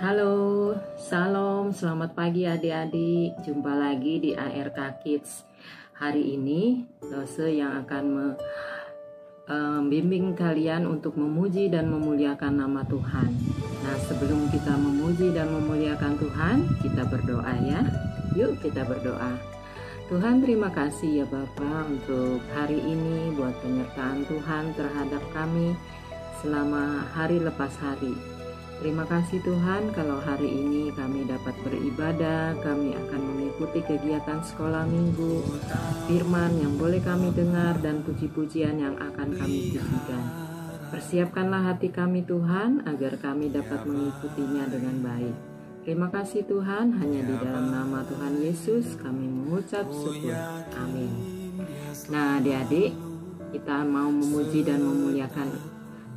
Halo, salam, selamat pagi adik-adik. Jumpa lagi di ARK Kids. Hari ini Rose yang akan membimbing kalian untuk memuji dan memuliakan nama Tuhan. Nah, sebelum kita memuji dan memuliakan Tuhan, kita berdoa ya. Yuk kita berdoa. Tuhan, terima kasih ya Bapa untuk hari ini, buat penyertaan Tuhan terhadap kami selama hari lepas hari. Terima kasih Tuhan, kalau hari ini kami dapat beribadah, kami akan mengikuti kegiatan sekolah minggu, firman yang boleh kami dengar, dan puji-pujian yang akan kami pujikan. Persiapkanlah hati kami Tuhan, agar kami dapat mengikutinya dengan baik. Terima kasih Tuhan, hanya di dalam nama Tuhan Yesus kami mengucap syukur. Amin. Nah adik-adik, kita mau memuji dan memuliakan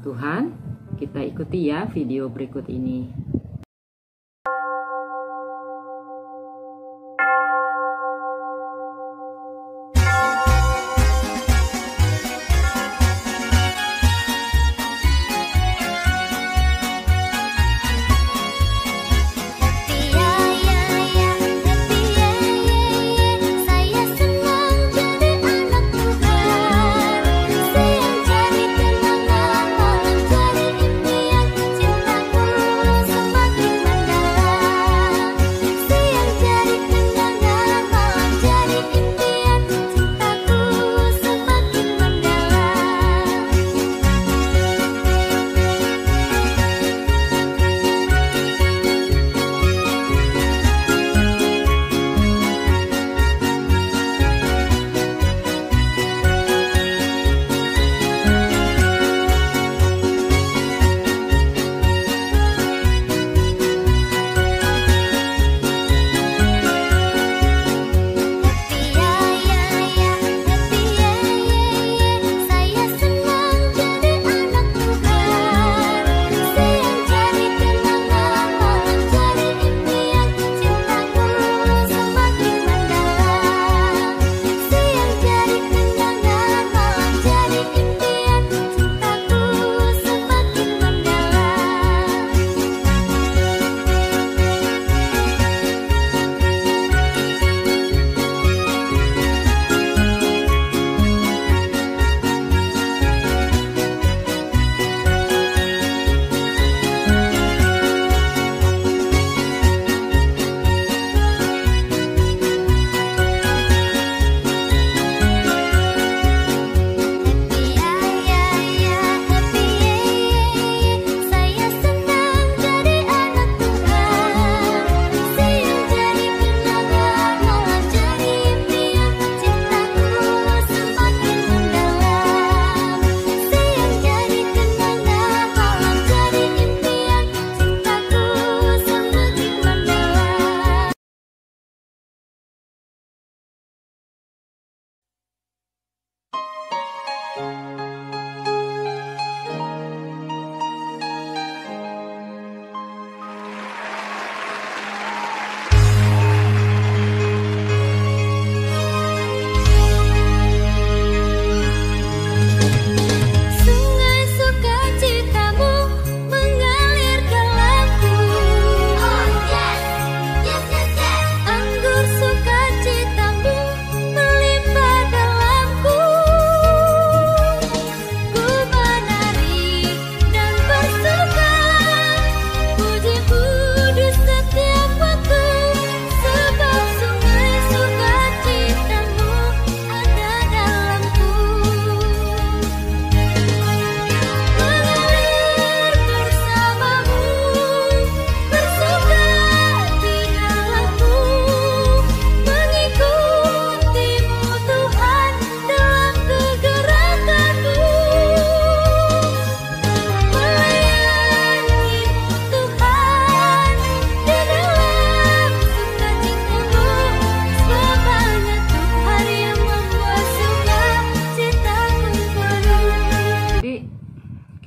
Tuhan. Kita ikuti ya video berikut ini.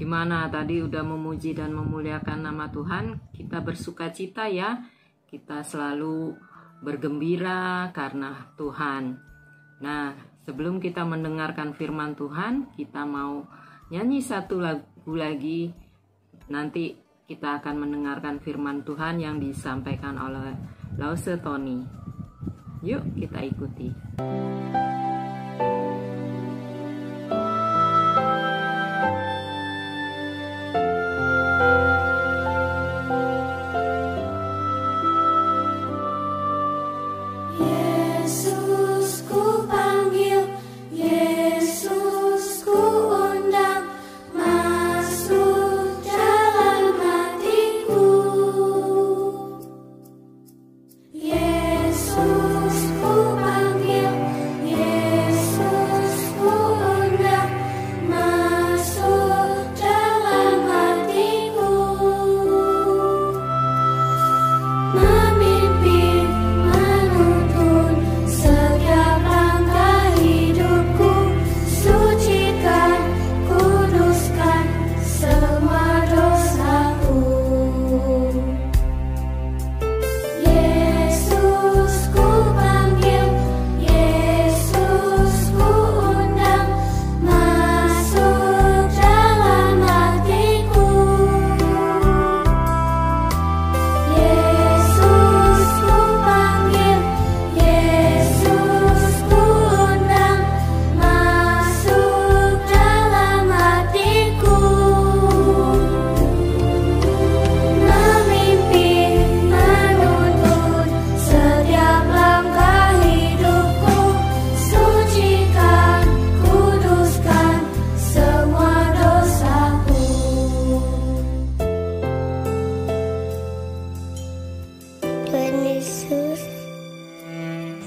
Gimana tadi udah memuji dan memuliakan nama Tuhan, kita bersukacita ya. Kita selalu bergembira karena Tuhan. Nah, sebelum kita mendengarkan firman Tuhan, kita mau nyanyi satu lagu lagi. Nanti kita akan mendengarkan firman Tuhan yang disampaikan oleh Lause Tony. Yuk kita ikuti.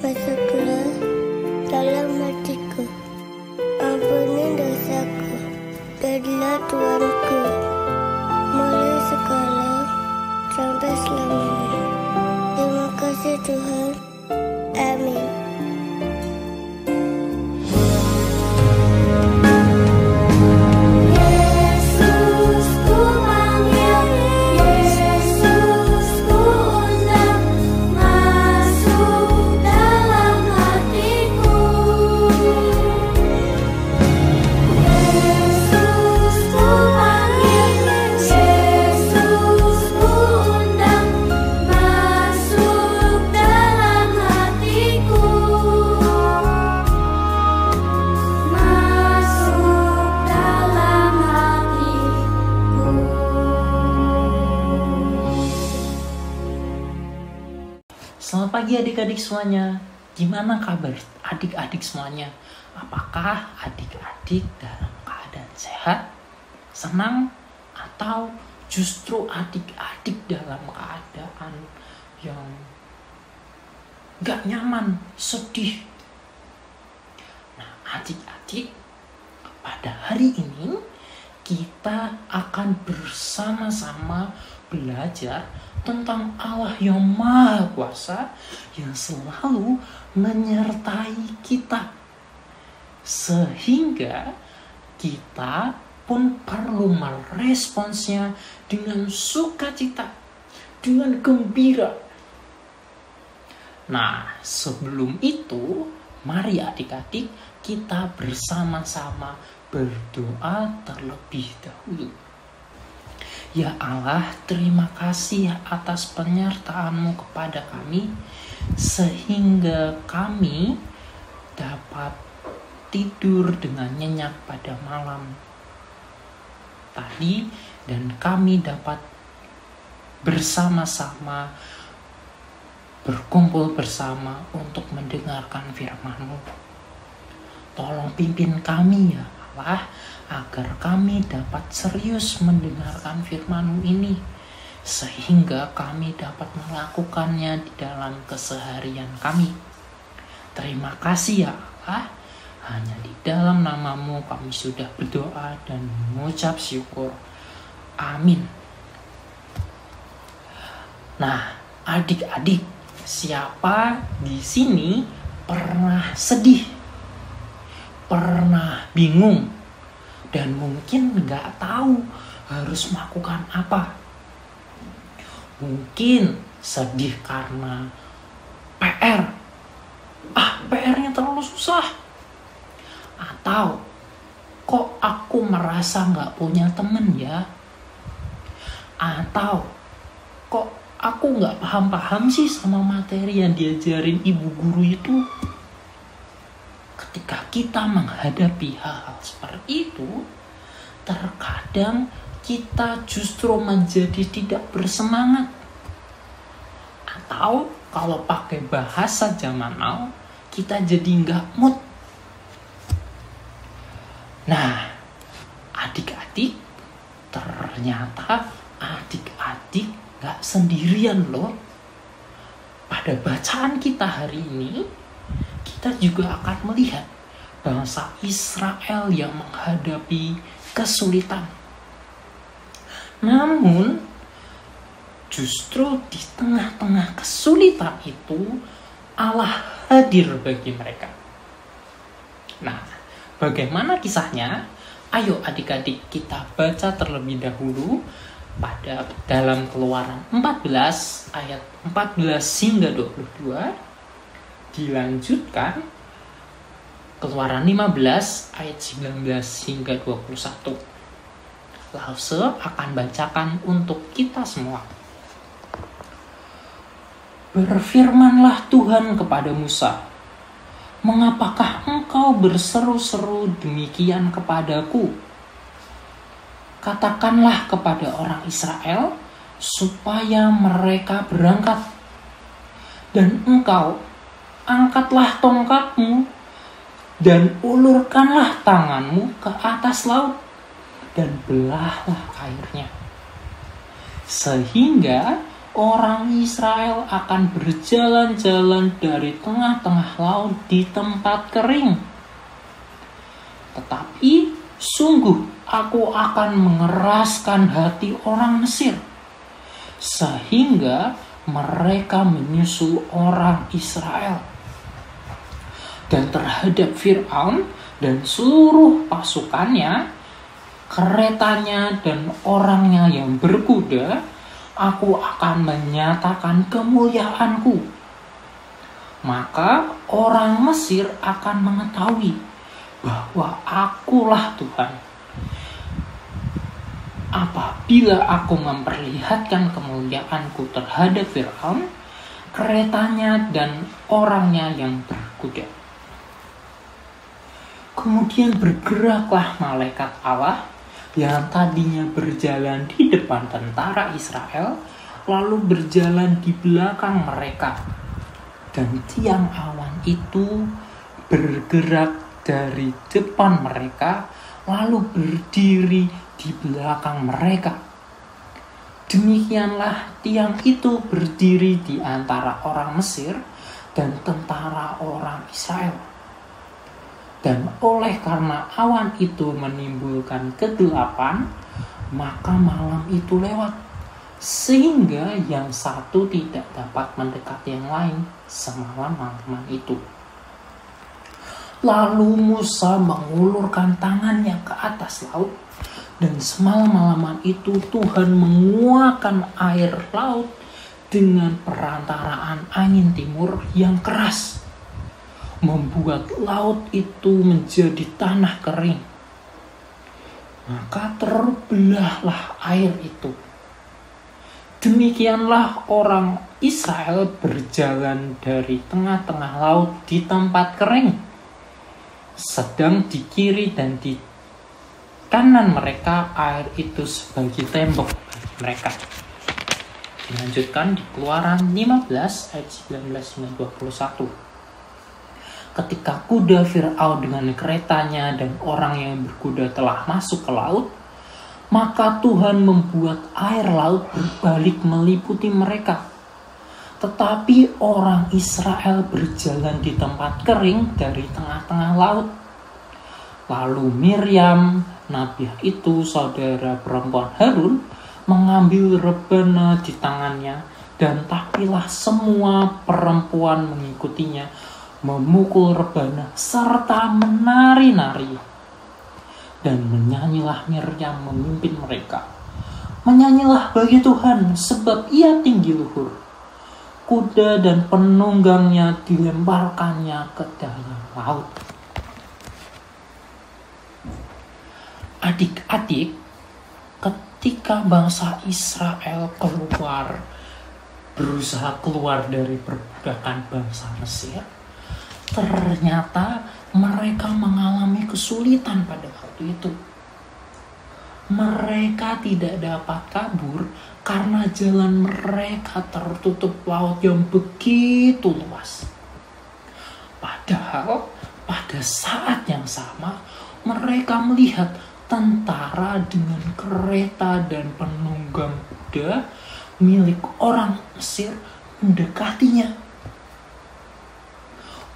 Masuklah dalam hatiku, ampuni dosaku, jadilah Tuanku, mulai sekarang sampai selamanya. Terima kasih Tuhan, amin. Selamat pagi adik-adik semuanya. Gimana kabar adik-adik semuanya? Apakah adik-adik dalam keadaan sehat, senang, atau justru adik-adik dalam keadaan yang gak nyaman, sedih? Nah, adik-adik, pada hari ini kita akan bersama-sama belajar tentang Allah yang Maha Kuasa yang selalu menyertai kita, sehingga kita pun perlu meresponsnya dengan sukacita, dengan gembira. Nah, sebelum itu, mari adik-adik kita bersama-sama berdoa terlebih dahulu. Ya Allah, terima kasih atas penyertaan-Mu kepada kami, sehingga kami dapat tidur dengan nyenyak pada malam tadi, dan kami dapat bersama-sama berkumpul bersama untuk mendengarkan firman-Mu. Tolong pimpin kami ya Allah, agar kami dapat serius mendengarkan firman-Mu ini, sehingga kami dapat melakukannya di dalam keseharian kami. Terima kasih ya Allah, hanya di dalam nama-Mu kami sudah berdoa dan mengucap syukur. Amin. Nah, adik-adik, siapa di sini pernah sedih, pernah bingung, dan mungkin nggak tahu harus melakukan apa? Mungkin sedih karena PR. PR-nya terlalu susah. Atau, kok aku merasa nggak punya temen ya? Atau kok aku nggak paham-paham sih sama materi yang diajarin ibu guru itu? Ketika kita menghadapi hal-hal seperti itu, terkadang kita justru menjadi tidak bersemangat. Atau kalau pakai bahasa zaman now, kita jadi nggak mood. Nah, adik-adik, ternyata adik-adik gak sendirian loh. Pada bacaan kita hari ini, kita juga akan melihat bangsa Israel yang menghadapi kesulitan. Namun, justru di tengah-tengah kesulitan itu, Allah hadir bagi mereka. Nah, bagaimana kisahnya? Ayo adik-adik kita baca terlebih dahulu pada dalam Keluaran 14 ayat 14 hingga 22. Dilanjutkan Keluaran 15 ayat 19 hingga 21. Lause akan bacakan untuk kita semua. Berfirmanlah Tuhan kepada Musa, "Mengapakah engkau berseru-seru demikian kepadaku? Katakanlah kepada orang Israel supaya mereka berangkat. Dan engkau angkatlah tongkatmu dan ulurkanlah tanganmu ke atas laut dan belahlah airnya. Sehingga orang Israel akan berjalan-jalan dari tengah-tengah laut di tempat kering. Tetapi sungguh aku akan mengeraskan hati orang Mesir, sehingga mereka menyusul orang Israel. Dan terhadap Fir'aun dan seluruh pasukannya, keretanya dan orangnya yang berkuda, aku akan menyatakan kemuliaanku. Maka orang Mesir akan mengetahui bahwa akulah Tuhan, apabila aku memperlihatkan kemuliaanku terhadap Fir'aun, keretanya dan orangnya yang berkuda. Kemudian bergeraklah malaikat Allah yang tadinya berjalan di depan tentara Israel, lalu berjalan di belakang mereka. Dan tiang awan itu bergerak dari depan mereka, lalu berdiri di belakang mereka. Demikianlah tiang itu berdiri di antara orang Mesir dan tentara orang Israel. Dan oleh karena awan itu menimbulkan kegelapan, maka malam itu lewat, sehingga yang satu tidak dapat mendekat yang lain semalam-malaman itu. Lalu Musa mengulurkan tangannya ke atas laut, dan semalam-malaman itu Tuhan menguakkan air laut dengan perantaraan angin timur yang keras, membuat laut itu menjadi tanah kering. Maka terbelahlah air itu. Demikianlah orang Israel berjalan dari tengah-tengah laut di tempat kering, sedang di kiri dan di kanan mereka air itu sebagai tembok bagi mereka. Dilanjutkan di Keluaran 15 ayat 19-21. Ketika kuda Fir'aun dengan keretanya dan orang yang berkuda telah masuk ke laut, maka Tuhan membuat air laut berbalik meliputi mereka. Tetapi orang Israel berjalan di tempat kering dari tengah-tengah laut. Lalu Miriam, nabiah itu saudara perempuan Harun, mengambil rebana di tangannya, dan tapilah semua perempuan mengikutinya, memukul rebana serta menari-nari. Dan menyanyilah Miriam memimpin mereka. Menyanyilah bagi Tuhan, sebab ia tinggi luhur. Kuda dan penunggangnya dilemparkannya ke dalam laut. Adik-adik, ketika bangsa Israel berusaha keluar dari perbudakan bangsa Mesir, ternyata mereka mengalami kesulitan pada waktu itu. Mereka tidak dapat kabur karena jalan mereka tertutup laut yang begitu luas. Padahal pada saat yang sama mereka melihat tentara dengan kereta dan penunggang kuda milik orang Mesir mendekatinya.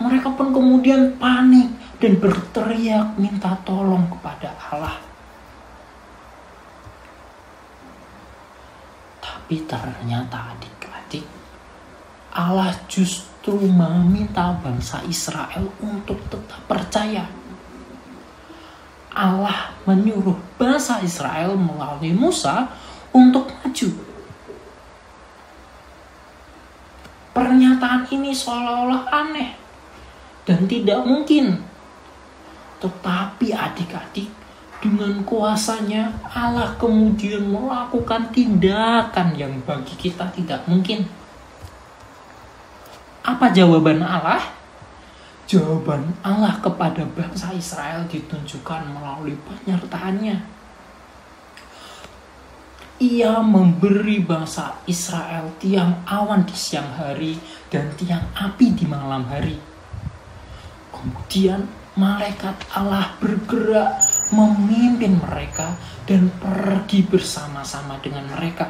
Mereka pun kemudian panik dan berteriak minta tolong kepada Allah. Tapi ternyata adik-adik, Allah justru meminta bangsa Israel untuk tetap percaya. Allah menyuruh bangsa Israel melalui Musa untuk maju. Pernyataan ini seolah-olah aneh dan tidak mungkin. Tetapi adik-adik, dengan kuasanya Allah kemudian melakukan tindakan yang bagi kita tidak mungkin. Apa jawaban Allah? Jawaban Allah kepada bangsa Israel ditunjukkan melalui penyertaannya. Ia memberi bangsa Israel tiang awan di siang hari dan tiang api di malam hari. Kemudian malaikat Allah bergerak memimpin mereka dan pergi bersama-sama dengan mereka.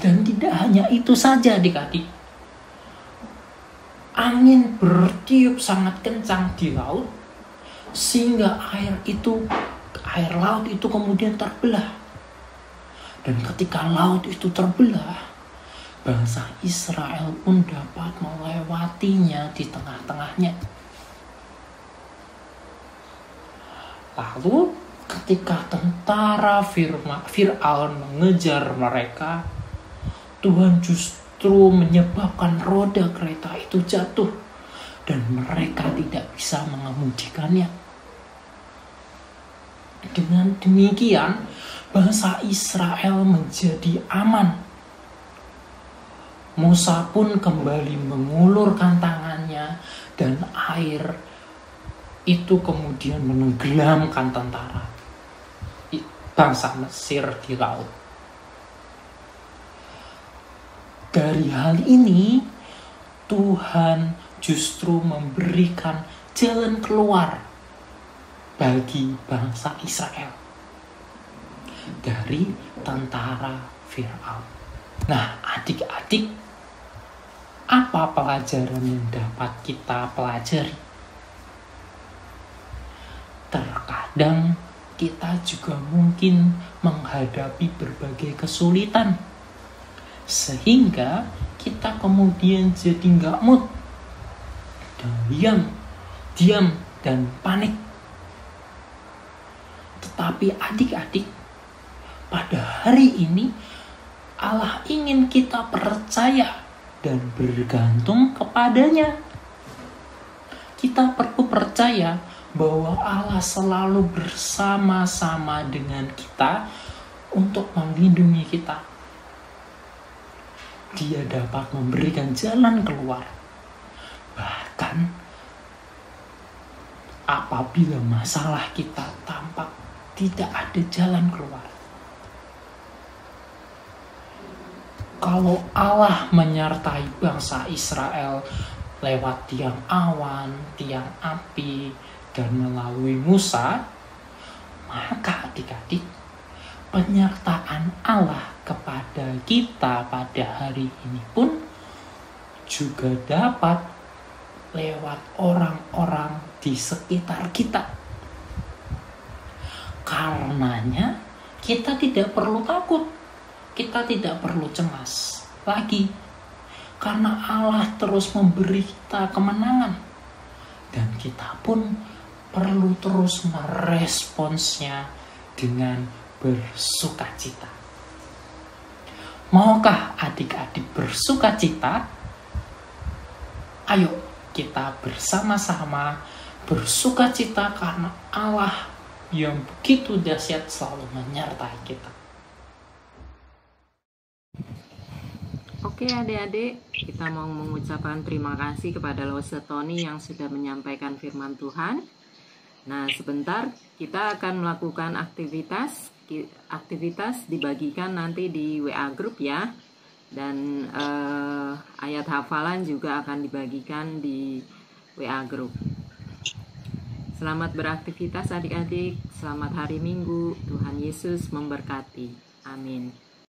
Dan tidak hanya itu saja adik-adik. Angin bertiup sangat kencang di laut sehingga air laut itu kemudian terbelah. Dan ketika laut itu terbelah, bangsa Israel pun dapat melewatinya di tengah-tengahnya. Lalu ketika tentara Fir'aun mengejar mereka, Tuhan justru menyebabkan roda kereta itu jatuh dan mereka tidak bisa mengemudikannya. Dengan demikian, bangsa Israel menjadi aman. Musa pun kembali mengulurkan tangannya dan air itu kemudian menenggelamkan tentara bangsa Mesir di laut. Dari hal ini, Tuhan justru memberikan jalan keluar bagi bangsa Israel dari tentara Fir'aun. Nah, adik-adik, apa pelajaran yang dapat kita pelajari? Terkadang kita juga mungkin menghadapi berbagai kesulitan, sehingga kita kemudian jadi nggak mood, diam dan panik. Tetapi adik-adik, pada hari ini Allah ingin kita percaya dan bergantung kepadanya. Kita perlu percaya bahwa Allah selalu bersama-sama dengan kita untuk melindungi kita. Dia dapat memberikan jalan keluar. Bahkan apabila masalah kita tampak tidak ada jalan keluar. Kalau Allah menyertai bangsa Israel lewat tiang awan, tiang api, dan melalui Musa, maka adik-adik, penyertaan Allah kepada kita pada hari ini pun juga dapat lewat orang-orang di sekitar kita. Karenanya kita tidak perlu takut, kita tidak perlu cemas lagi, karena Allah terus memberi kita kemenangan, dan kita pun perlu terus meresponsnya dengan bersukacita. Maukah adik-adik bersukacita? Ayo kita bersama-sama bersukacita karena Allah yang begitu dahsyat selalu menyertai kita. Oke adik-adik, kita mau mengucapkan terima kasih kepada Lose Tony yang sudah menyampaikan firman Tuhan. Nah, sebentar kita akan melakukan aktivitas dibagikan nanti di WA Group ya. Dan ayat hafalan juga akan dibagikan di WA Group. Selamat beraktivitas adik-adik, selamat hari Minggu, Tuhan Yesus memberkati. Amin.